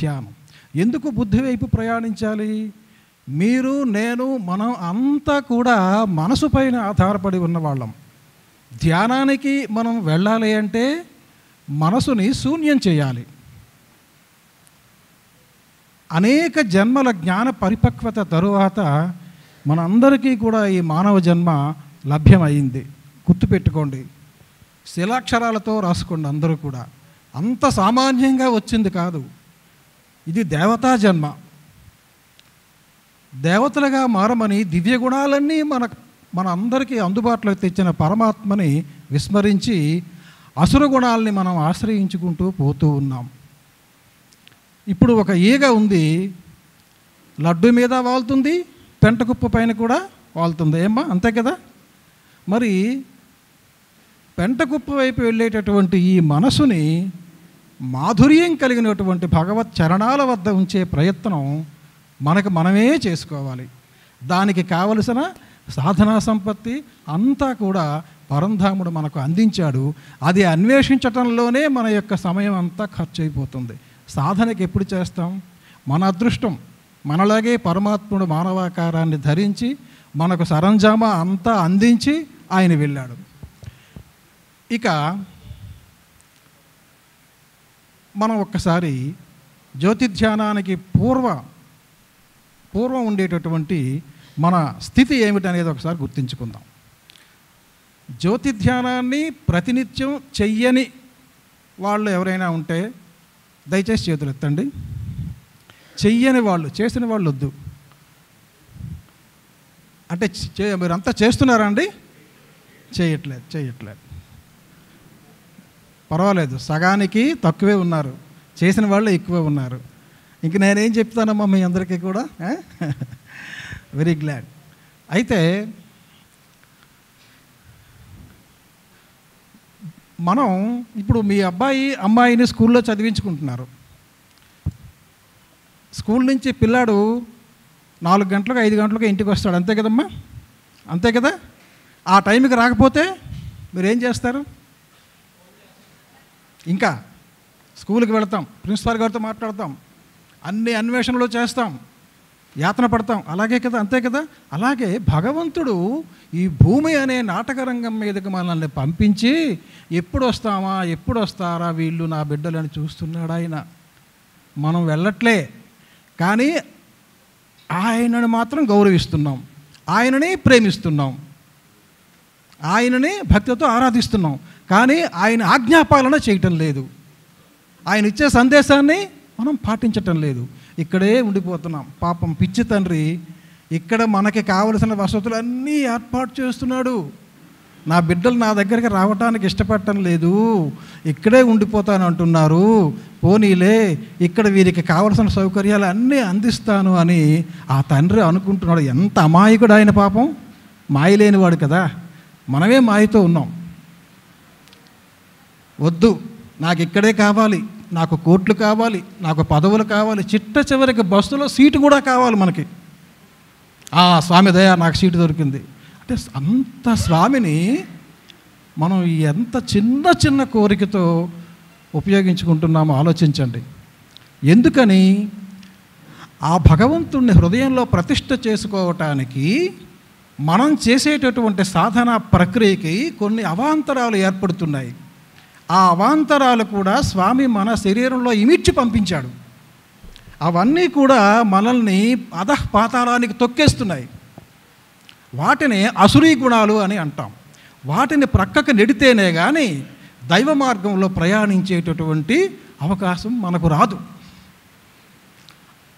ధ్యానం. ఎందుకు బుద్ధి వైపు ప్రయాణించాలి? మీరు, నేను, మనం అంతా కూడా మనసు పైన ఆధారపడి ఉన్నవాళ్ళం. ధ్యానానికి మనం వెళ్ళాలి అంటే మనసుని శూన్యం చేయాలి. అనేక జన్మల జ్ఞాన పరిపక్వత తరువాత మనందరికీ కూడా ఈ మానవ జన్మ లభ్యమైంది. గుర్తుపెట్టుకోండి, శిలాక్షరాలతో రాసుకోండి. అందరూ కూడా అంత సామాన్యంగా వచ్చింది కాదు. ఇది దేవతా జన్మ. దేవతలుగా మారమని దివ్య గుణాలన్నీ మన అందరికీ అందుబాటులోకి తెచ్చిన పరమాత్మని విస్మరించి అసుర గుణాలని మనం ఆశ్రయించుకుంటూ పోతూ ఉన్నాం. ఇప్పుడు ఒక ఈగ ఉంది, లడ్డు మీద వాలుతుంది, పెంటకుప్ప పైన కూడా వాలుతుంది. ఏమ్మా, అంతే కదా? మరి పెంటకుప్ప వైపు వెళ్ళేటటువంటి ఈ మనసుని మాధుర్యం కలిగినటువంటి భగవత్ చరణాల వద్ద ఉంచే ప్రయత్నం మనమే చేసుకోవాలి. దానికి కావలసిన సాధనా సంపత్తి అంతా కూడా పరంధాముడు మనకు అందించాడు. అది అన్వేషించటంలోనే మన యొక్క సమయం అంతా ఖర్చు అయిపోతుంది. సాధనకి ఎప్పుడు చేస్తాం? మన అదృష్టం, మనలాగే పరమాత్ముడు మానవాకారాన్ని ధరించి మనకు సరంజామా అంతా అందించి ఆయన వెళ్ళాడు. ఇక మనం ఒక్కసారి జ్యోతిధ్యానానికి పూర్వం ఉండేటటువంటి మన స్థితి ఏమిటనేది ఒకసారి గుర్తించుకుందాం. జ్యోతిధ్యానాన్ని ప్రతినిత్యం చెయ్యని వాళ్ళు ఎవరైనా ఉంటే దయచేసి చేతులు ఎత్తండి. చెయ్యని వాళ్ళు, చేసిన వాళ్ళు వద్దు. అంటే మీరంతా చేస్తున్నారా అండి? చేయట్లేదు. పర్వాలేదు, సగానికి తక్కువే ఉన్నారు, చేసిన వాళ్ళు ఎక్కువే ఉన్నారు. ఇంక నేనేం చెప్తానమ్మా మీ అందరికీ కూడా. Very glad. అయితే మనం ఇప్పుడు మీ అమ్మాయిని స్కూల్లో చదివించుకుంటున్నారు. స్కూల్ నుంచి పిల్లాడు 4 గంటలకు 5 గంటలకు ఇంటికి వస్తాడు. అంతే కదమ్మా? అంతే కదా? ఆ టైంకి రాకపోతే మీరేం చేస్తారు? ఇంకా స్కూల్కి వెళతాం, ప్రిన్సిపాల్ గారితో మాట్లాడతాం, అన్ని అన్వేషణలు చేస్తాం, యాతన పడతాం. అలాగే కదా? అంతే కదా? అలాగే భగవంతుడు ఈ భూమి అనే నాటక రంగం మీదకి మనల్ని పంపించి ఎప్పుడు వస్తారా వీళ్ళు నా బిడ్డలని చూస్తున్నాడు ఆయన. మనం వెళ్ళట్లే, కానీ ఆయనను మాత్రం గౌరవిస్తున్నాం, ఆయనని ప్రేమిస్తున్నాం, ఆయనని భక్తితో ఆరాధిస్తున్నాం. కానీ ఆయన ఆజ్ఞాపాలన చేయటం లేదు, ఆయన ఇచ్చే సందేశాన్ని మనం పాటించటం లేదు. ఇక్కడే ఉండిపోతున్నాం. పాపం పిచ్చి తండ్రి ఇక్కడ మనకి కావలసిన వసతులన్నీ ఏర్పాటు చేస్తున్నాడు. నా బిడ్డలు నా దగ్గరికి రావడానికి ఇష్టపడటం లేదు, ఇక్కడే ఉండిపోతాను అంటున్నారు. పోనీలే, ఇక్కడ వీరికి కావలసిన సౌకర్యాలు అన్నీ అందిస్తాను అని ఆ తండ్రి అనుకుంటున్నాడు. ఎంత అమాయకుడు ఆయన పాపం, మాయలేనివాడు కదా. మనమే మాయతో ఉన్నాం. వద్దు, నాకు ఇక్కడే కావాలి, నాకు కోట్లు కావాలి, నాకు పదవులు కావాలి, చిట్ట చివరికి బస్సులో సీటు కూడా కావాలి మనకి. స్వామి దయ నాకు సీటు దొరికింది అంటే అంత స్వామిని మనం ఎంత చిన్న కోరికతో ఉపయోగించుకుంటున్నామో ఆలోచించండి. ఎందుకని? ఆ భగవంతుణ్ణి హృదయంలో ప్రతిష్ఠ చేసుకోవటానికి మనం చేసేటటువంటి సాధన ప్రక్రియకి కొన్ని అవాంతరాలు ఏర్పడుతున్నాయి. ఆ అవాంతరాలు కూడా స్వామి మన శరీరంలో ఇమిడ్చి పంపించాడు. అవన్నీ కూడా మనల్ని అధఃపాతాళానికి తొక్కేస్తున్నాయి. వాటిని అసురీ గుణాలు అని అంటాం. వాటిని ప్రక్కకు నెడితేనే కానీ దైవ మార్గంలో ప్రయాణించేటటువంటి అవకాశం మనకు రాదు.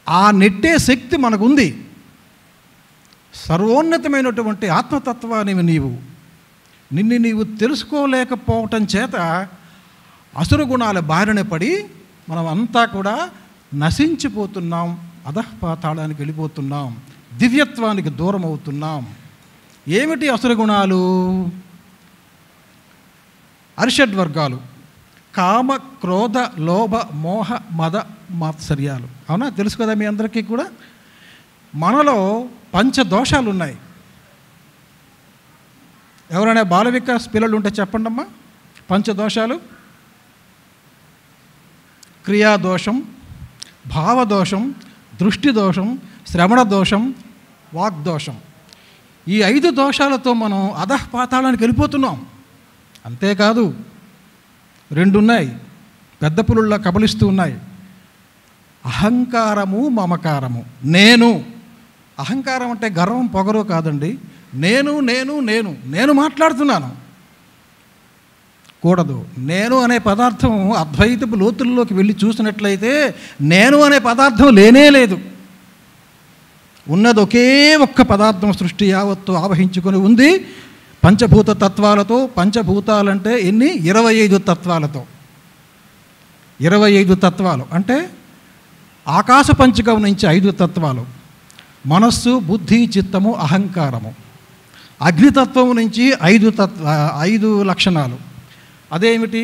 ఆ నెట్టే శక్తి మనకుంది. సర్వోన్నతమైనటువంటి ఆత్మతత్వాన్ని నిన్ను నీవు తెలుసుకోలేకపోవటం చేత అసుర గుణాల బారిన పడి మనం అంతా కూడా నశించిపోతున్నాం, అధఃపాతాళానికి వెళ్ళిపోతున్నాం, దివ్యత్వానికి దూరం అవుతున్నాం. ఏమిటి అసుర గుణాలు? అరిషడ్వర్గాలు: కామ, క్రోధ, లోభ, మోహ, మద, మాత్సర్యాలు. అవునా? తెలుసు కదా మీ అందరికీ కూడా. మనలో పంచదోషాలు ఉన్నాయి. ఎవరైనా బాల వికాస్ పిల్లలు ఉంటే చెప్పండి అమ్మా. పంచదోషాలు: క్రియాదోషం, భావదోషం, దృష్టి దోషం, శ్రవణ దోషం, వాగ్దోషం. ఈ 5 దోషాలతో మనం అధఃపాతాళానికి వెళ్ళిపోతున్నాం. అంతేకాదు 2 ఉన్నాయి, పెద్ద పులుల్లా కబలిస్తూ ఉన్నాయి. అహంకారము, మమకారము. నేను, అహంకారం అంటే గర్వం పొగరు కాదండి. నేను నేను నేను నేను మాట్లాడుతున్నాను కూడదు. నేను అనే పదార్థం అద్వైతపు లోతుల్లోకి వెళ్ళి చూసినట్లయితే నేను అనే పదార్థం లేనే లేదు. ఉన్నది ఒకే ఒక్క పదార్థం సృష్టి యావత్తు ఆవహించుకొని ఉంది పంచభూత తత్వాలతో. పంచభూతాలంటే ఎన్ని? 25 తత్వాలతో. 25 తత్వాలు అంటే ఆకాశ పంచకం నుంచి 5 తత్వాలు: మనస్సు, బుద్ధి, చిత్తము, అహంకారము. అగ్నితత్వం నుంచి 5 లక్షణాలు. అదేమిటి?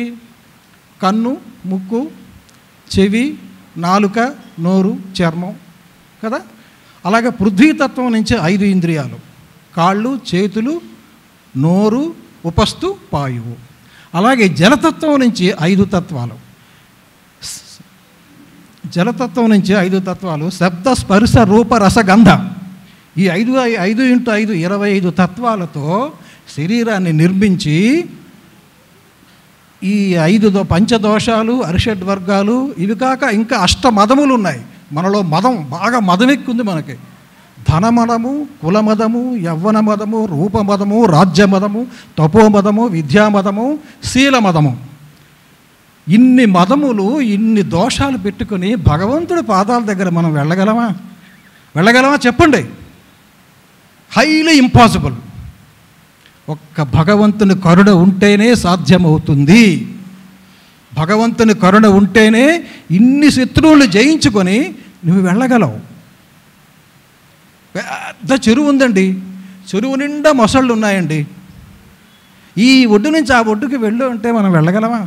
కన్ను, ముక్కు, చెవి, నాలుక, నోరు, చర్మం కదా. అలాగే పృథ్వీతత్వం నుంచి 5 ఇంద్రియాలు: కాళ్ళు, చేతులు, నోరు, ఉపస్థు, పాయువు. అలాగే జలతత్వం నుంచి 5 తత్వాలు. జలతత్వం నుంచి 5 తత్వాలు: శబ్ద, స్పర్శ, రూప, రసగంధ. ఈ 5 × 5 25 తత్వాలతో శరీరాన్ని నిర్మించి ఈ 5 పంచదోషాలు, అరిషడ్ వర్గాలు, ఇవి కాక ఇంకా 8 మదములు ఉన్నాయి మనలో. మదం బాగా మదమెక్కుంది మనకి. ధనమదము, కులమదము, యవ్వన మదము, రూపమదము, రాజ్యమదము, తపోమదము, విద్యామదము, శీలమదము. ఇన్ని మదములు, ఇన్ని దోషాలు పెట్టుకుని భగవంతుడి పాదాల దగ్గర మనం వెళ్ళగలమా చెప్పండి? Highly impossible. ఒక్క భగవంతుని కరుణ ఉంటేనే సాధ్యమవుతుంది. భగవంతుని కరుణ ఉంటేనే ఇన్ని శత్రువులు జయించుకొని నువ్వు వెళ్ళగలవు. పెద్ద చెరువు ఉందండి, చెరువు నిండా మొసళ్ళు ఉన్నాయండి. ఈ ఒడ్డు నుంచి ఆ ఒడ్డుకి వెళ్ళు అంటే మనం వెళ్ళగలమా?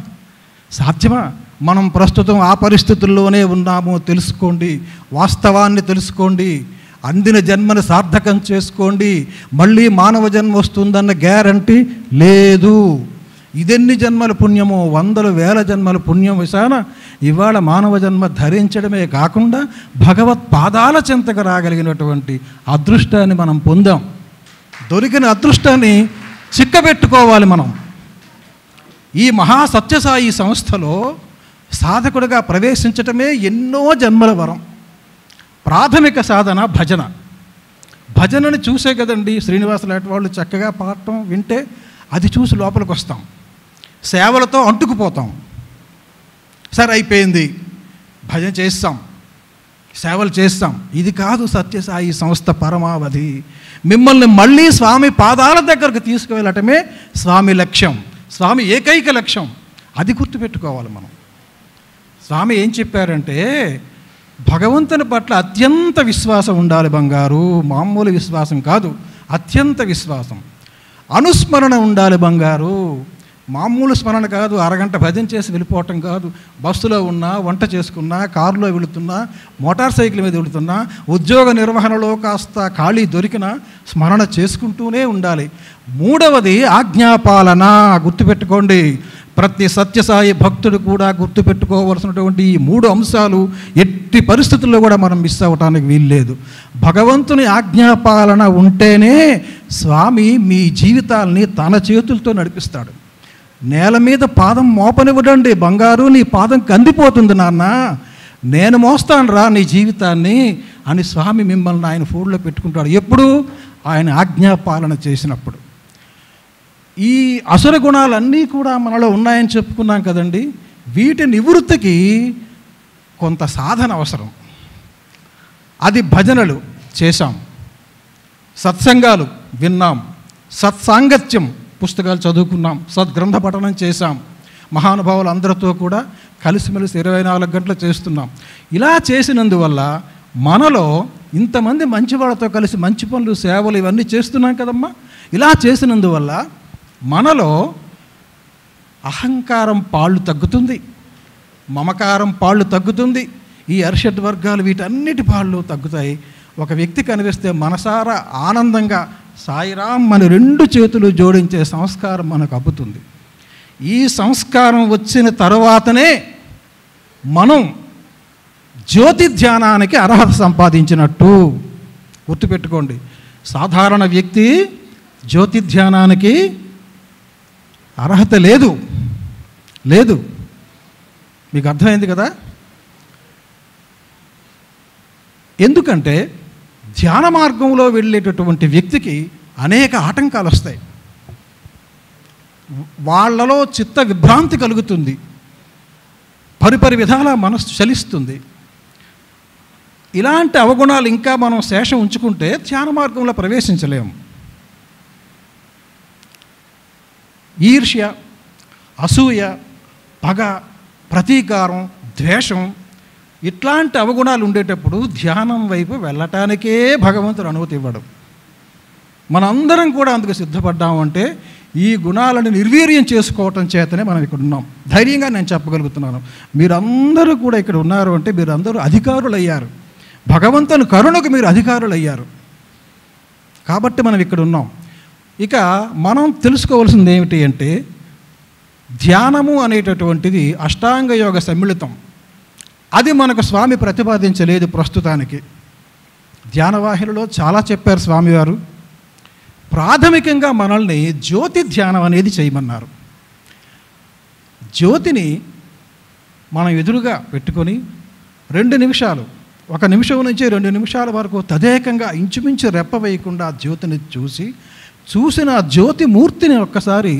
సాధ్యమా? మనం ప్రస్తుతం ఆ పరిస్థితుల్లోనే ఉన్నామో తెలుసుకోండి. వాస్తవాన్ని తెలుసుకోండి. అందిన జన్మను సార్థకం చేసుకోండి. మళ్ళీ మానవ జన్మ వస్తుందన్న గ్యారంటీ లేదు. ఇదెన్ని జన్మల పుణ్యమో, 100,000 జన్మల పుణ్యం విశాన ఇవాళ మానవ జన్మ ధరించడమే కాకుండా భగవత్ పాదాల చెంతకు రాగలిగినటువంటి అదృష్టాన్ని మనం పొందాం. దొరికిన అదృష్టాన్ని చిక్కబెట్టుకోవాలి మనం. ఈ మహాసత్యసాయి సంస్థలో సాధకుడిగా ప్రవేశించటమే ఎన్నో జన్మల వరం. ప్రాథమిక సాధన భజన. భజనని చూసే కదండి శ్రీనివాసలాంటి వాళ్ళు చక్కగా పాడటం వింటే అది చూసి లోపలికి వస్తాం. సేవలతో అంటుకుపోతాం. సరే అయిపోయింది, భజన చేస్తాం, సేవలు చేస్తాం. ఇది కాదు సత్యసాయి సంస్థ పరమావధి. మిమ్మల్ని మళ్ళీ స్వామి పాదాల దగ్గరకు తీసుకువెళ్ళటమే స్వామి లక్ష్యం, స్వామి ఏకైక లక్ష్యం. అది గుర్తుపెట్టుకోవాలి మనం. స్వామి ఏం చెప్పారంటే భగవంతుని పట్ల అత్యంత విశ్వాసం ఉండాలి బంగారు. మామూలు విశ్వాసం కాదు, అత్యంత విశ్వాసం. అనుస్మరణ ఉండాలి బంగారు. మామూలు స్మరణ కాదు, అరగంట భజన చేసి వెళ్ళిపోవటం కాదు. బస్సులో ఉన్నా, వంట చేసుకున్నా, కారులో వెళుతున్నా, మోటార్ సైకిల్ మీద వెళుతున్నా, ఉద్యోగ నిర్వహణలో కాస్త ఖాళీ దొరికినా స్మరణ చేసుకుంటూనే ఉండాలి. 3వది ఆజ్ఞాపాలన. గుర్తుపెట్టుకోండి, ప్రతి సత్యసాయి భక్తుడు కూడా గుర్తుపెట్టుకోవలసినటువంటి ఈ 3 అంశాలు ఎట్టి పరిస్థితుల్లో కూడా మనం మిస్ అవ్వటానికి వీల్లేదు. భగవంతుని ఆజ్ఞాపాలన ఉంటేనే స్వామి మీ జీవితాల్ని తన చేతులతో నడిపిస్తాడు. నేల మీద పాదం మోపనివ్వడండి. బంగారు నీ పాదం కందిపోతుంది నాన్న, నేను మోస్తాను రా నీ జీవితాన్ని అని స్వామి మిమ్మల్ని ఆయన ఫోన్లో పెట్టుకుంటాడు. ఎప్పుడు? ఆయన ఆజ్ఞాపాలన చేసినప్పుడు. ఈ అసుర గుణాలన్నీ కూడా మనలో ఉన్నాయని చెప్పుకున్నాం కదండి. వీటి నివృత్తికి కొంత సాధన అవసరం. అది భజనలు చేశాం, సత్సంగాలు విన్నాం, సత్సాంగత్యం పుస్తకాలు చదువుకున్నాం, సద్గ్రంథ పఠనం చేశాం, మహానుభావులు అందరితో కూడా కలిసిమెలిసి 24 గంటలు చేస్తున్నాం. ఇలా చేసినందువల్ల మనలో ఇంతమంది మంచి వాళ్ళతో కలిసి మంచి పనులు, సేవలు ఇవన్నీ చేస్తున్నాం కదమ్మా. ఇలా చేసినందువల్ల మనలో అహంకారం పాళ్ళు తగ్గుతుంది, మమకారం పాళ్ళు తగ్గుతుంది, ఈ అరిషడ్ వర్గాలు వీటన్నిటి పాళ్ళు తగ్గుతాయి. ఒక వ్యక్తి కనిపిస్తే మనసారా ఆనందంగా సాయిరాం మన 2 చేతులు జోడించే సంస్కారం మనకు అబ్బుతుంది. ఈ సంస్కారం వచ్చిన తర్వాతనే మనం జ్యోతి ధ్యానానికి అర్హత సంపాదించినట్టు. గుర్తుపెట్టుకోండి, సాధారణ వ్యక్తి జ్యోతి ధ్యానానికి అర్హత లేదు. మీకు అర్థమైంది కదా? ఎందుకంటే ధ్యాన మార్గంలో వెళ్ళేటటువంటి వ్యక్తికి అనేక ఆటంకాలు వస్తాయి. వాళ్ళలో చిత్త విభ్రాంతి కలుగుతుంది, పరిపరి విధాల మనస్సు చలిస్తుంది. ఇలాంటి అవగుణాలు ఇంకా మనం శేషం ఉంచుకుంటే ధ్యాన మార్గంలో ప్రవేశించలేము. ఈర్ష్య, అసూయ, పగ, ప్రతీకారం, ద్వేషం ఇట్లాంటి అవగుణాలు ఉండేటప్పుడు ధ్యానం వైపు వెళ్ళటానికే భగవంతుడు అనుమతి ఇవ్వడు. మనందరం కూడా అందుకు సిద్ధపడ్డామంటే ఈ గుణాలను నిర్వీర్యం చేసుకోవటం చేతనే మనం ఇక్కడ ఉన్నాం. ధైర్యంగా నేను చెప్పగలుగుతున్నాను, మీరందరూ కూడా ఇక్కడ ఉన్నారు అంటే మీరందరూ అధికారులయ్యారు. భగవంతుని కరుణకు మీరు అధికారులయ్యారు కాబట్టి మనం ఇక్కడ ఉన్నాం. ఇక మనం తెలుసుకోవాల్సింది ఏమిటి అంటే, ధ్యానము అనేటటువంటిది అష్టాంగ యోగ సమ్మిళితం. అది మనకు స్వామి ప్రతిపాదించలేదు ప్రస్తుతానికి. ధ్యానవాహినిలో చాలా చెప్పారు స్వామివారు. ప్రాథమికంగా మనల్ని జ్యోతి ధ్యానం అనేది చేయమన్నారు. జ్యోతిని మనం ఎదురుగా పెట్టుకొని 2 నిమిషాలు, 1 నిమిషం నుంచి 2 నిమిషాల వరకు తదేకంగా ఇంచుమించు రెప్ప వేయకుండా జ్యోతిని చూసిన జ్యోతి మూర్తిని ఒక్కసారి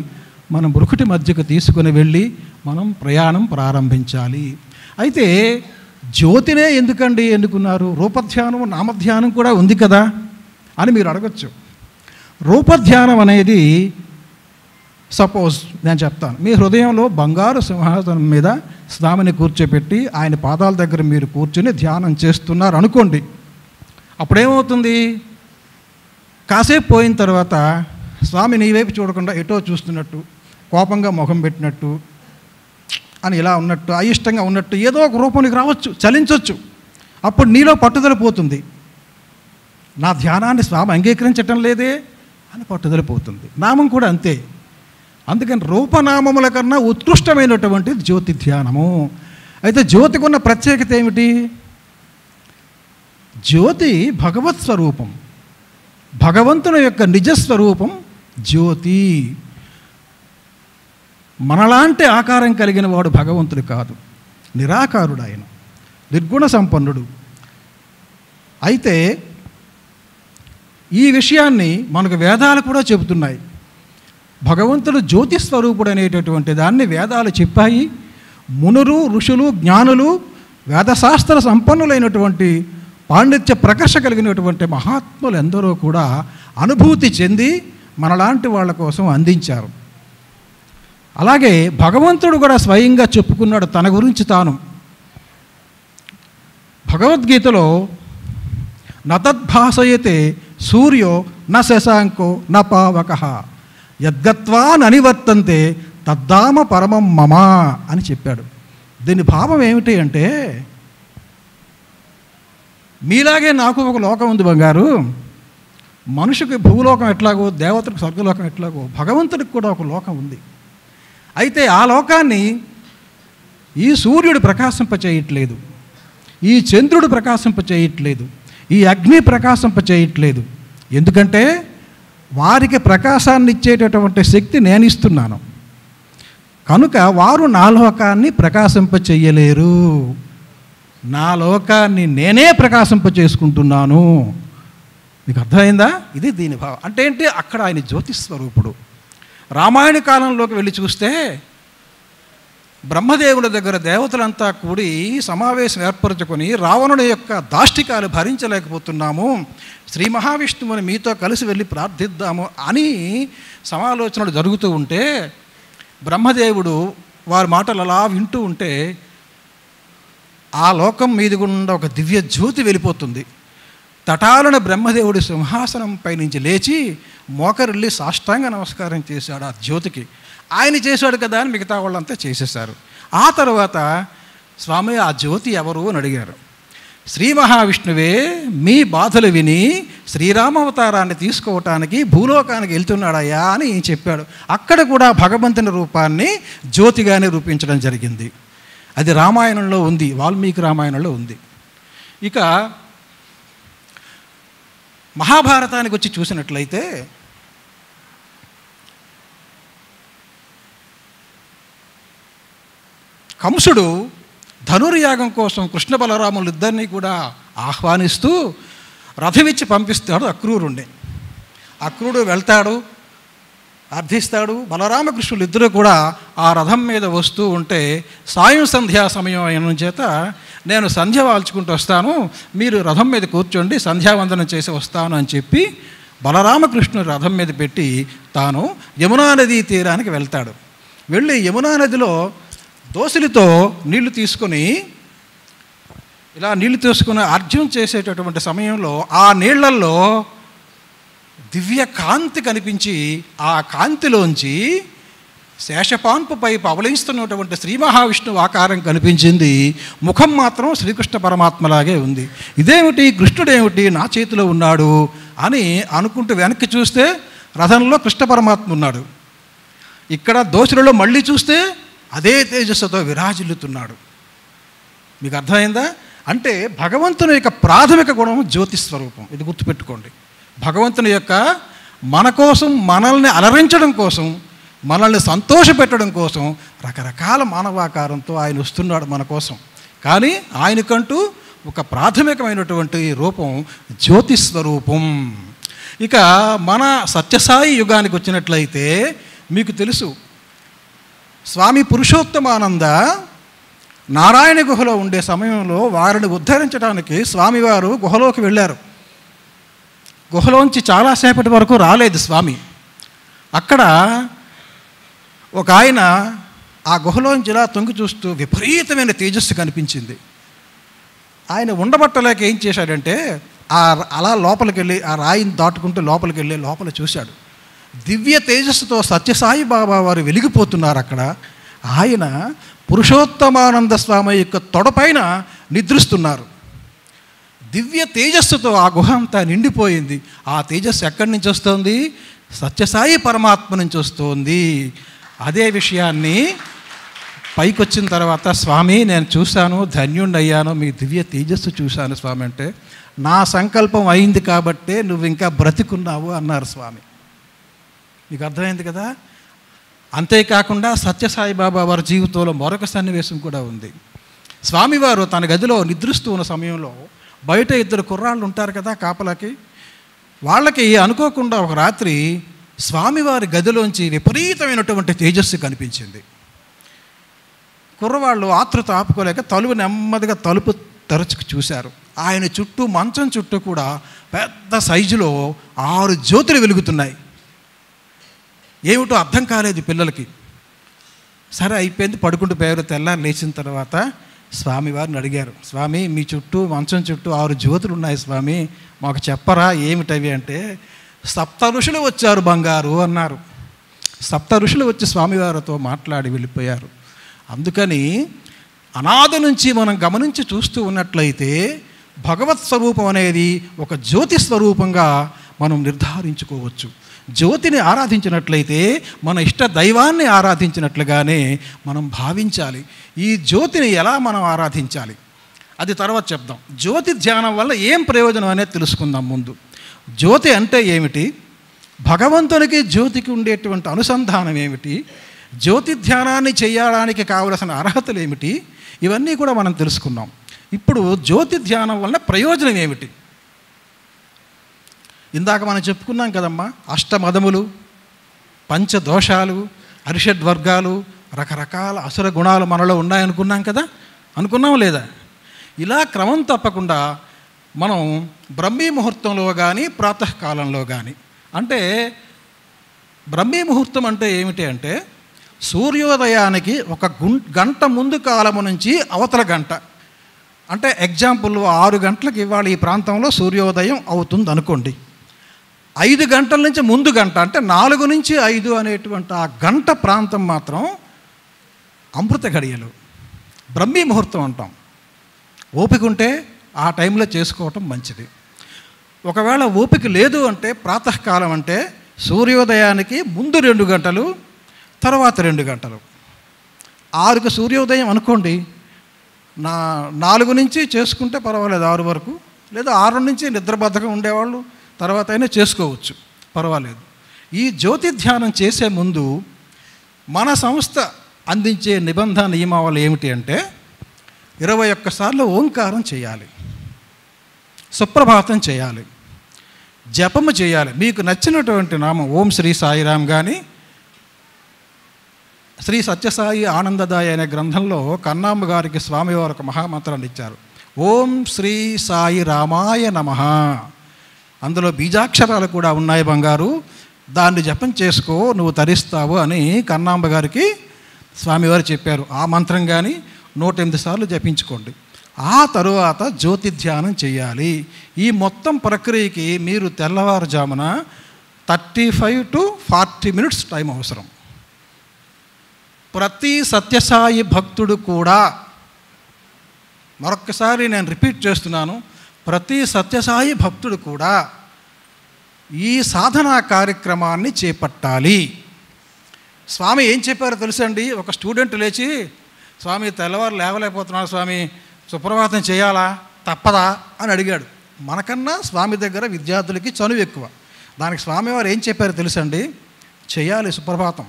మనం బృకుటి మధ్యకు తీసుకుని వెళ్ళి మనం ప్రయాణం ప్రారంభించాలి. అయితే జ్యోతినే ఎందుకండి ఎన్నుకున్నారు? రూపధ్యానం, నామధ్యానం కూడా ఉంది కదా అని మీరు అడగచ్చు. రూపధ్యానం అనేది, సపోజ్ నేను చెప్తాను, మీ హృదయంలో బంగారు సింహాసనం మీద స్వామిని కూర్చోపెట్టి ఆయన పాదాల దగ్గర మీరు కూర్చొని ధ్యానం చేస్తున్నారు అనుకోండి. అప్పుడేమవుతుంది? కాసేపు పోయిన తర్వాత స్వామి నీ వైపు చూడకుండా ఎటో చూస్తున్నట్టు, కోపంగా ముఖం పెట్టినట్టు అని ఇలా ఉన్నట్టు, అయిష్టంగా ఉన్నట్టు ఏదో ఒక రూపానికి రావచ్చు, చలించవచ్చు. అప్పుడు నీలో పట్టుదల పోతుంది. నా ధ్యానాన్ని స్వామి అంగీకరించటం లేదే అని పట్టుదల పోతుంది. నామం కూడా అంతే. అందుకని రూపనామముల కన్నా ఉత్కృష్టమైనటువంటి జ్యోతి ధ్యానము. అయితే జ్యోతికి ఉన్న ప్రత్యేకత ఏమిటి? జ్యోతి భగవత్ స్వరూపం, భగవంతుని యొక్క నిజస్వరూపం జ్యోతి. మనలాంటి ఆకారం కలిగిన వాడు భగవంతుడు కాదు, నిరాకారుడు, ఆయన నిర్గుణ సంపన్నుడు. అయితే ఈ విషయాన్ని మనకు వేదాలు కూడా చెబుతున్నాయి. భగవంతుడు జ్యోతి స్వరూపుడు అనేటటువంటి దాన్ని వేదాలు చెప్పాయి. మునులు, ఋషులు, జ్ఞానులు, వేదశాస్త్ర సంపన్నులైనటువంటి పాండిత్య ప్రకర్ష కలిగినటువంటి మహాత్ములు ఎందరో కూడా అనుభూతి చెంది మనలాంటి వాళ్ళ కోసం అందించారు. అలాగే భగవంతుడు కూడా స్వయంగా చెప్పుకున్నాడు తన గురించి తాను. భగవద్గీతలో నతద్భాసయతే సూర్యో న శశాంకో న పావకః యద్గత్వా ననివర్తంతే తద్ధామ పరమం మమ అని చెప్పాడు. దీని భావం ఏమిటి అంటే, మీలాగే నాకు ఒక లోకం ఉంది బంగారు. మనుషుకి భూలోకం ఎట్లాగో, దేవతలకు స్వర్గలోకం ఎట్లాగో, భగవంతుడికి కూడా ఒక లోకం ఉంది. అయితే ఆ లోకాన్ని ఈ సూర్యుడు ప్రకాశింపచేయట్లేదు, ఈ చంద్రుడు ప్రకాశింపచేయట్లేదు, ఈ అగ్ని ప్రకాశింపచేయట్లేదు. ఎందుకంటే వారికి ప్రకాశాన్ని ఇచ్చేటటువంటి శక్తి నేను ఇస్తున్నాను కనుక వారు నా లోకాన్ని ప్రకాశింపచేయలేరు. నా లోకాన్ని నేనే ప్రకాశింపచేసుకుంటున్నాను. మీకు అర్థమైందా? ఇది దీని భావం. అంటే ఏంటి? అక్కడ ఆయన జ్యోతిస్వరూపుడు. రామాయణ కాలంలోకి వెళ్ళి చూస్తే బ్రహ్మదేవుల దగ్గర దేవతలంతా కూడి సమావేశం ఏర్పరచుకొని రావణుడి యొక్క దాష్టికాలు భరించలేకపోతున్నాము, శ్రీ మహావిష్ణువుని మీతో కలిసి వెళ్ళి ప్రార్థిద్దాము అని సమాలోచనలు జరుగుతూ ఉంటే బ్రహ్మదేవుడు వారి మాటలు అలా వింటూ ఉంటే ఆ లోకం మీది గుండా ఒక దివ్య జ్యోతి వెళ్ళిపోతుంది. తటాలన బ్రహ్మదేవుడి సింహాసనంపై నుంచి లేచి మోకరిల్లి సాష్టాంగ నమస్కారం చేశాడు ఆ జ్యోతికి. ఆయన చేశాడు కదా అని మిగతా వాళ్ళంతా చేసేశారు. ఆ తర్వాత స్వామి ఆ జ్యోతి ఎవరు అని అడిగారు. శ్రీ మహావిష్ణువే మీ బాధలు విని శ్రీరామావతారాన్ని తీసుకోవటానికి భూలోకానికి వెళ్తున్నాడయ్యా అని చెప్పాడు. అక్కడ కూడా భగవంతుని రూపాన్ని జ్యోతిగానే రూపించడం జరిగింది. అది రామాయణంలో ఉంది, వాల్మీకి రామాయణంలో ఉంది. ఇక మహాభారతానికి వచ్చి చూసినట్లయితే కంసుడు ధనుర్యాగం కోసం కృష్ణ బలరాములు ఇద్దరినీ కూడా ఆహ్వానిస్తూ రథమిచ్చి పంపిస్తాడు అక్రూరుణ్ణి. అక్రూరుడు వెళ్తాడు, అర్థిస్తాడు. బలరామకృష్ణులు ఇద్దరు కూడా ఆ రథం మీద వస్తూ ఉంటే సాయం సంధ్యా సమయం అయిన చేత నేను సంధ్య వాల్చుకుంటూ వస్తాను, మీరు రథం మీద కూర్చోండి, సంధ్యావందనం చేసి వస్తాను అని చెప్పి బలరామకృష్ణుడు రథం మీద పెట్టి తాను యమునా నదీ తీరానికి వెళ్తాడు. వెళ్ళి యమునా నదిలో దోసిలితో నీళ్లు తీసుకొని ఇలా నీళ్లు తీసుకుని అర్ఘ్యం చేసేటటువంటి సమయంలో ఆ నీళ్లల్లో దివ్య కాంతి కనిపించి ఆ కాంతిలోంచి శేషపాన్పుపై పవలిస్తున్నటువంటి శ్రీ మహావిష్ణువు ఆకారం కనిపించింది. ముఖం మాత్రం శ్రీకృష్ణ పరమాత్మలాగే ఉంది. ఇదేమిటి, కృష్ణుడేమిటి నా చేతిలో ఉన్నాడు అని అనుకుంటూ వెనక్కి చూస్తే రథంలో కృష్ణ పరమాత్మ ఉన్నాడు. ఇక్కడ దోషులలో మళ్ళీ చూస్తే అదే తేజస్సుతో విరాజిల్లుతున్నాడు. మీకు అర్థమైందా? అంటే భగవంతుని యొక్క ప్రాథమిక గుణం జ్యోతిస్వరూపం. ఇది గుర్తుపెట్టుకోండి. భగవంతుని యొక్క మన కోసం, మనల్ని అలరించడం కోసం, మనల్ని సంతోషపెట్టడం కోసం రకరకాల మానవాకారంతో ఆయన వస్తున్నాడు మన కోసం. కానీ ఆయనకంటూ ఒక ప్రాథమికమైనటువంటి రూపం జ్యోతిస్వరూపం. ఇక మన సత్యసాయి యుగానికి వచ్చినట్లయితే మీకు తెలుసు, స్వామి పురుషోత్తమానంద నారాయణ గుహలో ఉండే సమయంలో వారిని ఉద్ధరించడానికి స్వామివారు గుహలోకి వెళ్ళారు. గుహలోంచి చాలాసేపటి వరకు రాలేదు స్వామి. అక్కడ ఒక ఆయన ఆ గుహలోంచి ఇలా తొంగి చూస్తూ విపరీతమైన తేజస్సు కనిపించింది. ఆయన ఉండబట్టలేక ఏం చేశాడంటే అలా లోపలికి వెళ్ళి ఆ రాయిని దాటుకుంటూ లోపలికి వెళ్ళి లోపల చూశాడు. దివ్య తేజస్సుతో సత్యసాయి బాబా వారు వెలిగిపోతున్నారు. అక్కడ ఆయన పురుషోత్తమానంద స్వామి యొక్క తొడపైన నిద్రిస్తున్నారు. దివ్య తేజస్సుతో ఆ గుహ అంతా నిండిపోయింది. ఆ తేజస్సు ఎక్కడి నుంచి వస్తుంది? సత్యసాయి పరమాత్మ నుంచి వస్తుంది. అదే విషయాన్ని పైకి వచ్చిన తర్వాత స్వామి నేను చూశాను, ధన్యుణ్ణి అయ్యాను, మీ దివ్య తేజస్సు చూశాను స్వామి అంటే, నా సంకల్పం అయింది కాబట్టే నువ్వు ఇంకా బ్రతికున్నావు అన్నారు స్వామి. మీకు అర్థమైంది కదా? అంతేకాకుండా సత్యసాయి బాబా వారి జీవితంలో మరొక సన్నివేశం కూడా ఉంది. స్వామివారు తన గదిలో నిద్రిస్తూ ఉన్న సమయంలో బయట ఇద్దరు కుర్రాళ్ళు ఉంటారు కదా కాపలాకి, వాళ్ళకి అనుకోకుండా ఒక రాత్రి స్వామివారి గదిలోంచి విపరీతమైనటువంటి తేజస్సు కనిపించింది. కుర్రవాళ్ళు ఆతృత ఆపుకోలేక నెమ్మదిగా తలుపు తెరచుకు చూశారు. ఆయన చుట్టూ, మంచం చుట్టూ కూడా పెద్ద సైజులో 6 జ్యోతులు వెలుగుతున్నాయి. ఏమిటో అర్థం కాలేదు పిల్లలకి. సరే అయిపోయింది, పడుకుంటూ పోయారు. తెల్లారి లేచిన తర్వాత స్వామివారిని అడిగారు, స్వామి మీ చుట్టూ, మంచం చుట్టూ 6 జ్యోతులు ఉన్నాయి స్వామి, మాకు చెప్పరా ఏమిటవి అంటే, 7 ఋషులు వచ్చారు బంగారు అన్నారు. 7 ఋషులు వచ్చి స్వామివారితో మాట్లాడి వెళ్ళిపోయారు. అందుకని అనాది నుంచి మనం గమనించి చూస్తూ ఉన్నట్లయితే భగవత్ స్వరూపం అనేది ఒక జ్యోతి స్వరూపంగా మనం నిర్ధారించుకోవచ్చు. జ్యోతిని ఆరాధించినట్లయితే మన ఇష్ట దైవాన్ని ఆరాధించినట్లుగానే మనం భావించాలి. ఈ జ్యోతిని ఎలా మనం ఆరాధించాలి అది తర్వాత చెప్దాం. జ్యోతి ధ్యానం వల్ల ఏం ప్రయోజనం అనేది తెలుసుకుందాం. ముందు జ్యోతి అంటే ఏమిటి, భగవంతునికి జ్యోతికి ఉండేటువంటి అనుసంధానం ఏమిటి, జ్యోతి ధ్యానాన్ని చేయడానికి కావలసిన అర్హతలు ఏమిటి, ఇవన్నీ కూడా మనం తెలుసుకున్నాం. ఇప్పుడు జ్యోతి ధ్యానం వలన ప్రయోజనం ఏమిటి? ఇందాక మనం చెప్పుకున్నాం కదమ్మా, అష్టమదములు, పంచదోషాలు, అరిషడ్వర్గాలు, రకరకాల అసుర గుణాలు మనలో ఉన్నాయనుకున్నాం కదా, అనుకున్నాం లేదా? ఇలా క్రమం తప్పకుండా మనం బ్రహ్మీ ముహూర్తంలో కానీ ప్రాతకాలంలో కానీ, అంటే బ్రహ్మీ ముహూర్తం అంటే ఏమిటి అంటే సూర్యోదయానికి 1 గంట ముందు కాలము నుంచి అవతల గంట, అంటే ఎగ్జాంపుల్ 6 గంటలకు ఇవాళ ఈ ప్రాంతంలో సూర్యోదయం అవుతుంది అనుకోండి, 5 గంటల నుంచి ముందు గంట, అంటే 4 నుంచి 5 అనేటువంటి ఆ గంట ప్రాంతం మాత్రం అమృత గడియలు, బ్రహ్మీ ముహూర్తం అంటాం. ఓపిక ఉంటే ఆ టైంలో చేసుకోవటం మంచిది. ఒకవేళ ఓపిక లేదు అంటే ప్రాతకాలం, అంటే సూర్యోదయానికి ముందు 2 గంటలు, తర్వాత 2 గంటలు. 6కు సూర్యోదయం అనుకోండి, 4 నుంచి చేసుకుంటే పర్వాలేదు, 6 వరకు, లేదా 6 నుంచి నిద్రబద్ధకం ఉండేవాళ్ళు తర్వాత అయినా చేసుకోవచ్చు, పర్వాలేదు. ఈ జ్యోతి ధ్యానం చేసే ముందు మన సంస్థ అందించే నిబంధన నియమావళి ఏమిటి అంటే 21 సార్లు ఓంకారం చేయాలి, సుప్రభాతం చేయాలి, జపము చేయాలి. మీకు నచ్చినటువంటి నామం ఓం శ్రీ సాయిరామ్ కానీ, శ్రీ సత్యసాయి ఆనందదాయ అనే గ్రంథంలో కన్నాంబ గారికి స్వామివారు ఒక మహామంత్రాన్ని ఇచ్చారు. ఓం శ్రీ సాయి రామాయ నమః. అందులో బీజాక్షరాలు కూడా ఉన్నాయి బంగారు, దాన్ని జపం చేసుకో నువ్వు తరిస్తావు అని కన్నాంబ గారికి స్వామివారు చెప్పారు. ఆ మంత్రం కానీ 108 సార్లు జపించుకోండి. ఆ తరువాత జ్యోతి ధ్యానం చేయాలి. ఈ మొత్తం ప్రక్రియకి మీరు తెల్లవారుజామున 35 to 40 మినిట్స్ టైం అవసరం. ప్రతి సత్యసాయి భక్తుడు కూడా, మరొక్కసారి నేను రిపీట్ చేస్తున్నాను, ప్రతి సత్యసాయి భక్తుడు కూడా ఈ సాధనా కార్యక్రమాన్ని చేపట్టాలి. స్వామి ఏం చెప్పారో తెలుసండి? ఒక స్టూడెంట్ లేచి, స్వామి తెల్లవారు లేవలేకపోతున్నాడు స్వామి, సుప్రభాతం చేయాలా తప్పదా అని అడిగాడు. మనకన్నా స్వామి దగ్గర విద్యార్థులకి చనువు ఎక్కువ. దానికి స్వామివారు ఏం చెప్పారో తెలుసండి? చేయాలి సుప్రభాతం.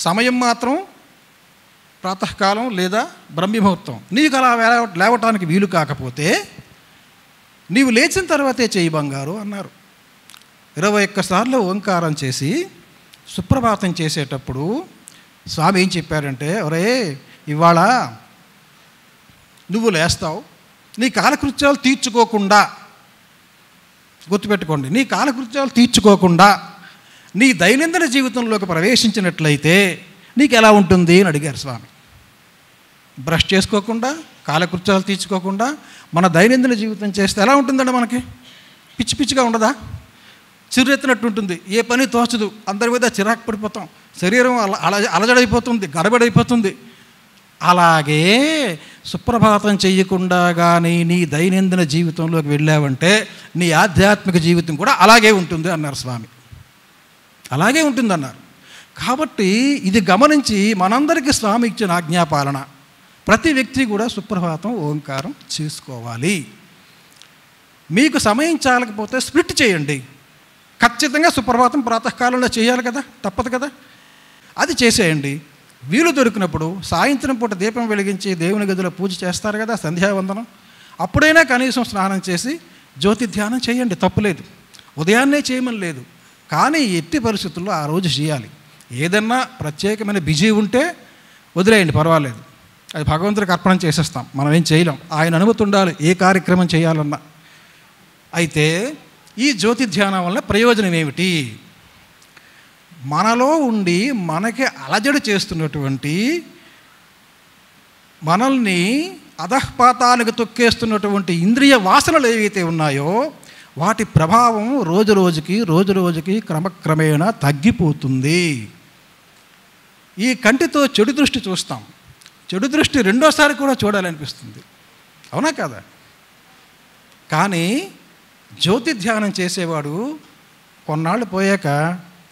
సమయం మాత్రం ప్రాతకాలం లేదా బ్రహ్మముహూర్తం. నీకు అలా లేవటానికి వీలు కాకపోతే నీవు లేచిన తర్వాతే చేయి బంగారు అన్నారు. 21 సార్లు ఓంకారం చేసి సుప్రభాతం చేసేటప్పుడు స్వామి ఏం చెప్పారంటే, ఒరే ఇవాళ నువ్వు లేస్తావు, నీ కాలకృత్యాలు తీర్చుకోకుండా, గుర్తుపెట్టుకోండి, నీ కాలకృత్యాలు తీర్చుకోకుండా నీ దైనందిన జీవితంలోకి ప్రవేశించినట్లయితే నీకు ఎలా ఉంటుంది అని అడిగారు స్వామి. బ్రష్ చేసుకోకుండా, కాలకృత్యాలు తీర్చుకోకుండా మన దైనందిన జీవితం చేస్తే ఎలా ఉంటుందండి? మనకి పిచ్చి పిచ్చిగా ఉండదా? చిరెత్తినట్టు ఉంటుంది, ఏ పని తోచదు, అందరి మీద చిరాకు పడిపోతాం, శరీరం అలజడైపోతుంది, గడబడైపోతుంది. అలాగే సుప్రభాతం చెయ్యకుండా కానీ నీ దైనందిన జీవితంలోకి వెళ్ళావంటే నీ ఆధ్యాత్మిక జీవితం కూడా అలాగే ఉంటుంది అన్నారు స్వామి. అలాగే ఉంటుందన్నారు. కాబట్టి ఇది గమనించి మనందరికీ స్వామి ఇచ్చిన ఆజ్ఞాపాలన, ప్రతి వ్యక్తి కూడా సుప్రభాతం ఓంకారం చేసుకోవాలి. మీకు సమయం చాలకపోతే స్ప్లిట్ చేయండి. ఖచ్చితంగా సుప్రభాతం ప్రాతకాలంలో చేయాలి కదా, తప్పదు కదా, అది చేసేయండి. వీలు దొరికినప్పుడు సాయంత్రం పూట దీపం వెలిగించి దేవుని గదిలో పూజ చేస్తారు కదా, సంధ్యావందనం, అప్పుడైనా కనీసం స్నానం చేసి జ్యోతి ధ్యానం చేయండి, తప్పులేదు. ఉదయాన్నే చేయమని లేదు, కానీ ఎట్టి పరిస్థితుల్లో ఆ రోజు చేయాలి. ఏదన్నా ప్రత్యేకమైన బిజీ ఉంటే వదిలేయండి, పర్వాలేదు, అది భగవంతుడికి అర్పణ చేసేస్తాం, మనం ఏం చేయలేం. ఆయన అనుమతి ఉండాలి ఏ కార్యక్రమం చేయాలన్నా. అయితే ఈ జ్యోతి ధ్యానం వల్ల ప్రయోజనం ఏమిటి? మనలో ఉండి మనకి అలజడి చేస్తున్నటువంటి, మనల్ని అధఃపాతానికి తొక్కేస్తున్నటువంటి ఇంద్రియ వాసనలు ఏవైతే ఉన్నాయో వాటి ప్రభావం రోజు రోజుకి క్రమక్రమేణా తగ్గిపోతుంది. ఈ కంటితో చెడు దృష్టి చూస్తాం, చెడు దృష్టి రెండోసారి కూడా చూడాలనిపిస్తుంది, అవునా కదా? కానీ జ్యోతి ధ్యానం చేసేవాడు కొన్నాళ్ళు పోయాక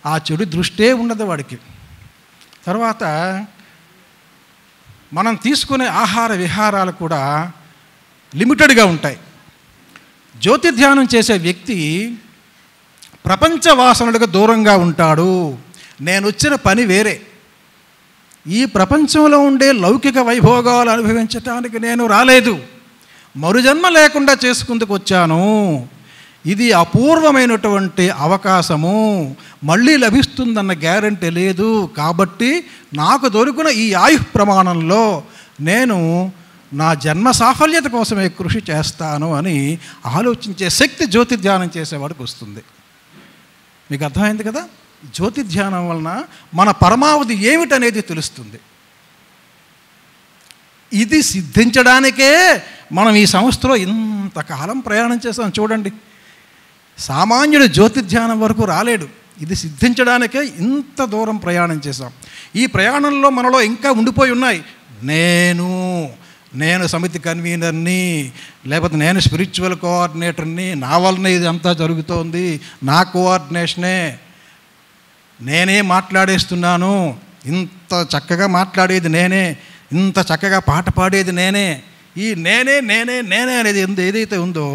ఆ చెడు దృష్టే ఉండదు వాడికి. తర్వాత మనం తీసుకునే ఆహార విహారాలు కూడా లిమిటెడ్గా ఉంటాయి. జ్యోతి ధ్యానం చేసే వ్యక్తి ప్రపంచ వాసనలకు దూరంగా ఉంటాడు. నేను వచ్చిన పని వేరే, ఈ ప్రపంచంలో ఉండే లౌకిక వైభోగాలు అనుభవించటానికి నేను రాలేదు, మరుజన్మ లేకుండా చేసుకుందుకు వచ్చాను. ఇది అపూర్వమైనటువంటి అవకాశము, మళ్ళీ లభిస్తుందన్న గ్యారంటీ లేదు. కాబట్టి నాకు దొరికిన ఈ ఆయుః ప్రమాణంలో నేను నా జన్మ సాఫల్యత కోసమే కృషి చేస్తాను అని ఆలోచించే శక్తి జ్యోతి ధ్యానం చేసేవాడికి వస్తుంది. మీకు అర్థమైంది కదా? జ్యోతి ధ్యానం వలన మన పరమావధి ఏమిటనేది తెలుస్తుంది. ఇది సిద్ధించడానికే మనం ఈ సంస్థలో ఇంతకాలం ప్రయాణం చేస్తాం. చూడండి, సామాన్యుడు జ్యోతి ధ్యానం వరకు రాలేడు, ఇది సిద్ధించడానికే ఇంత దూరం ప్రయాణం చేశాం. ఈ ప్రయాణంలో మనలో ఇంకా ఉండిపోయి ఉన్నాయి. నేను సమితి కన్వీనర్ని, లేకపోతే నేను స్పిరిచువల్ కోఆర్డినేటర్ని, నా వలన ఇది అంతా జరుగుతోంది, నా కోఆర్డినేషనే, నేనే మాట్లాడేస్తున్నాను, ఇంత చక్కగా మాట్లాడేది నేనే, ఇంత చక్కగా పాట పాడేది నేనే, ఈ నేనే నేనే నేనే అనేది ఏదైతే ఉందో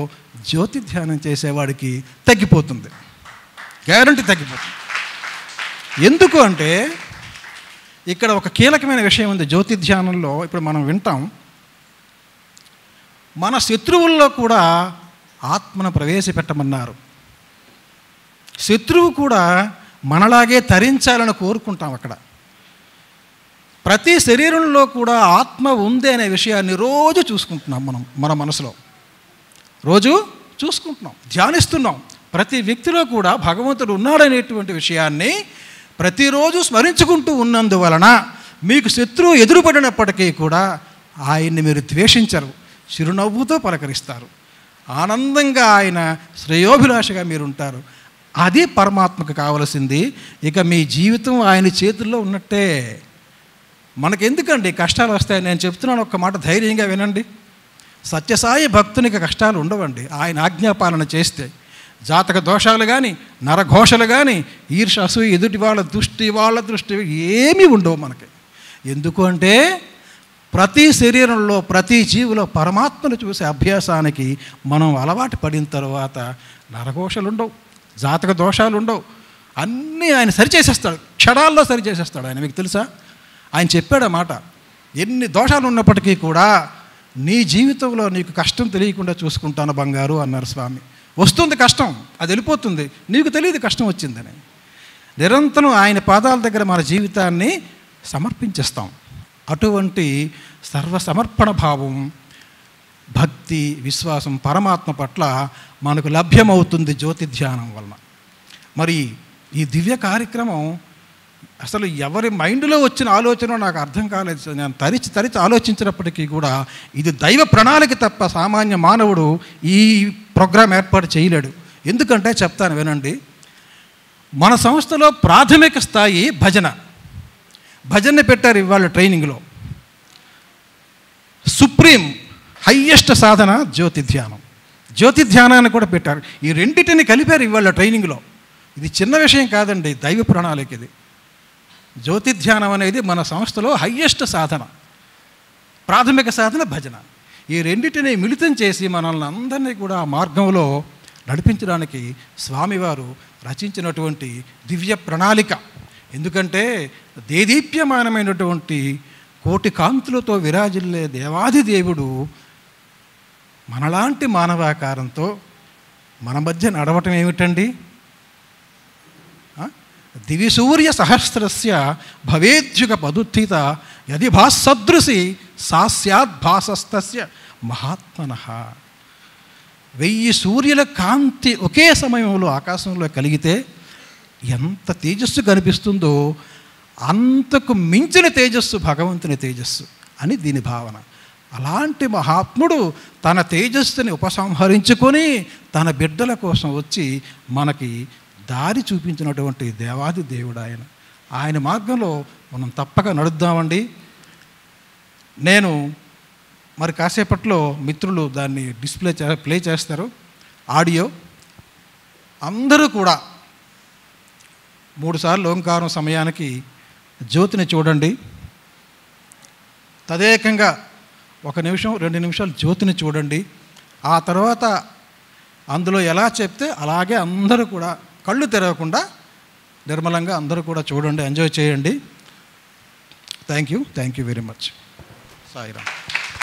జ్యోతి ధ్యానం చేసేవాడికి తగ్గిపోతుంది, గ్యారంటీ తగ్గిపోతుంది. ఎందుకు అంటే ఇక్కడ ఒక కీలకమైన విషయం ఉంది జ్యోతి ధ్యానంలో. ఇప్పుడు మనం వింటాం, మన శత్రువుల్లో కూడా ఆత్మను ప్రవేశపెట్టమన్నారు. శత్రువు కూడా మనలాగే తరించాలని కోరుకుంటాం. అక్కడ ప్రతి శరీరంలో కూడా ఆత్మ ఉంది అనే విషయాన్ని రోజు చూసుకుంటున్నాం. మన మనసులో రోజు చూసుకుంటున్నాం, ధ్యానిస్తున్నాం. ప్రతి వ్యక్తిలో కూడా భగవంతుడు ఉన్నాడనేటువంటి విషయాన్ని ప్రతిరోజు స్మరించుకుంటూ ఉన్నందువలన మీకు శత్రువు ఎదురుపడినప్పటికీ కూడా ఆయన్ని మీరు ద్వేషించరు, చిరునవ్వుతో పలకరిస్తారు, ఆనందంగా ఆయన శ్రేయోభిలాషగా మీరు ఉంటారు. అది పరమాత్మకు కావలసింది. ఇక మీ జీవితం ఆయన చేతుల్లో ఉన్నట్టే. మనకెందుకండి కష్టాలు వస్తాయి? నేను చెప్తున్నాను, ఒక్క మాట ధైర్యంగా వినండి. సత్యసాయి భక్తునికి కష్టాలు ఉండవండి ఆయన ఆజ్ఞాపాలన చేస్తే. జాతక దోషాలు కానీ, నరఘోషలు కానీ, ఈర్ష అసూయ, ఎదుటి వాళ్ళ దృష్టి ఏమీ ఉండవు మనకి. ఎందుకు అంటే ప్రతి శరీరంలో ప్రతి జీవులో పరమాత్మను చూసే అభ్యాసానికి మనం అలవాటు పడిన తర్వాత నరఘోషలు ఉండవు, జాతక దోషాలు ఉండవు, అన్నీ ఆయన సరిచేసేస్తాడు, క్షణాల్లో సరిచేసేస్తాడు ఆయన. మీకు తెలుసా, ఆయన చెప్పాడు ఆ మాట. ఎన్ని దోషాలు ఉన్నప్పటికీ కూడా నీ జీవితంలో నీకు కష్టం తెలియకుండా చూసుకుంటాను బంగారు అన్నారు స్వామి. వస్తుంది కష్టం, అది వెళ్ళిపోతుంది, నీకు తెలియదు కష్టం వచ్చిందని. నిరంతరం ఆయన పాదాల దగ్గర మన జీవితాన్ని సమర్పించేస్తాం. అటువంటి సర్వసమర్పణ భావం, భక్తి, విశ్వాసం పరమాత్మ పట్ల మనకు లభ్యమవుతుంది జ్యోతి ధ్యానం వలన. మరి ఈ దివ్య కార్యక్రమం అసలు ఎవరి మైండ్లో వచ్చిన ఆలోచన నాకు అర్థం కాలేదు. నేను తరిచి ఆలోచించినప్పటికీ కూడా ఇది దైవ ప్రణాళిక తప్ప సామాన్య మానవుడు ఈ ప్రోగ్రాం ఏర్పాటు చేయలేడు. ఎందుకంటే చెప్తాను వినండి. మన సంస్థలో ప్రాథమిక స్థాయి భజన పెట్టారు ఇవాళ ట్రైనింగ్లో. సుప్రీం హయ్యెస్ట్ సాధన జ్యోతి ధ్యానాన్ని కూడా పెట్టారు. ఈ రెండింటిని కలిపారు ఇవాళ ట్రైనింగ్లో. ఇది చిన్న విషయం కాదండి, దైవ ప్రణాళిక ఇది. జ్యోతి ధ్యానం అనేది మన సంస్థలో హయ్యెస్ట్ సాధన, ప్రాథమిక సాధన భజన. ఈ రెండింటిని మిళితం చేసి మనల్ని అందరినీ కూడా ఆ మార్గంలో నడిపించడానికి స్వామివారు రచించినటువంటి దివ్య ప్రణాళిక. ఎందుకంటే దేదీప్యమానమైనటువంటి కోటి కాంతులతో విరాజిల్లే దేవాది దేవుడు మనలాంటి మానవాకారంతో మన మధ్య నడవటం ఏమిటండి? దివిసూర్య సహస్రస్య భవేద్యుగ పదుత్థిత యది భాసదృశి సా స్యాద్ భాసస్తస్య మహాత్మనః. 1000 సూర్యుల కాంతి ఒకే సమయంలో ఆకాశంలో కలిగితే ఎంత తేజస్సు కనిపిస్తుందో అంతకు మించిన తేజస్సు భగవంతుని తేజస్సు అని దీని భావన. అలాంటి మహాత్ముడు తన తేజస్సుని ఉపసంహరించుకొని తన బిడ్డల కోసం వచ్చి మనకి దారి చూపించినటువంటి దేవాది దేవుడు ఆయన మార్గంలో మనం తప్పక నడుద్దామండి. నేను మరి కాసేపట్లో మిత్రులు దాన్ని ప్లే చేస్తారు ఆడియో. అందరూ కూడా 3 సార్లు ఓంకారం సమయానికి జ్యోతిని చూడండి. తదేకంగా 1 నిమిషం 2 నిమిషాలు జ్యోతిని చూడండి. ఆ తర్వాత అందులో ఎలా చెప్తే అలాగే అందరూ కూడా కళ్ళు తెరవకుండా నిర్మలంగా అందరూ కూడా చూడండి, ఎంజాయ్ చేయండి. Thank you very much. Sairam.